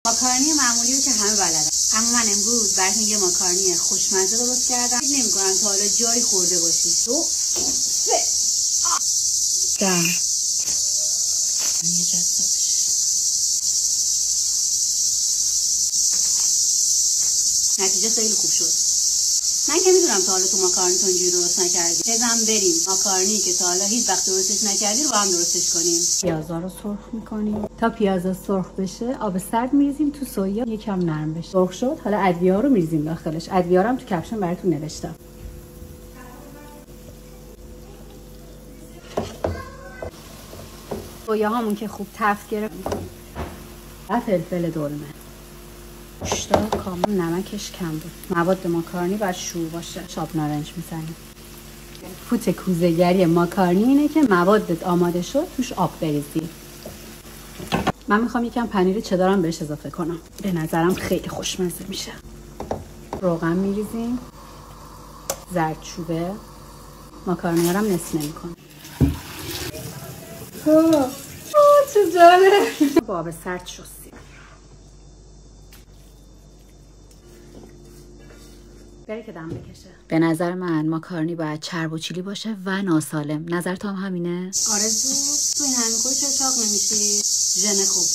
ماکارونی معمولی رو که همه بلدن، اما من امروز براتون یه ماکارونی خوشمزه درست کردم. فکر نمی‌کنم تا حالا جایی خورده باشید. 2 3 10 نتیجه خیلی خوب شد. من که میدونم تا حالا تو ماکارونیتون اینجوری درست نکردید. بزن بریم ماکارونی که تا حالا هیچ وقت درستش نکردید رو هم درستش کنیم. پیازا رو سرخ میکنیم. تا پیازا سرخ بشه آب سرد میریزیم تو سویا یکم نرم بشه. سرخ شد حالا ادویه ها رو میریزیم داخلش. ادویه ها هم تو کپشن براتون نوشتم. سویا هامون که خوب تفت گرفت و فلفل دلمه. گوشتا کامل نمکش کم بود. مواد ماکارونی باید شور باشه. شاب نارنج میزنیم. فوت کوزه‌گری ماکارونی اینه که موادت آماده شد توش آب بریزی. من میخوام یکم پنیر چدارم بهش اضافه کنم. به نظرم خیلی خوشمزه میشه. روغن میریزیم. زردچوبه. ماکارونی رو هم نصف نمی‌کنم. چه جالب. با آب سرد شستیم. بره که دم بکشه. به نظر من ماکارونی باید چرب و چیلی باشه و ناسالم. نظر تو هم همینه؟ آرزو تو این همین کوی چرا چاق نمیشی؟ ژن خوب.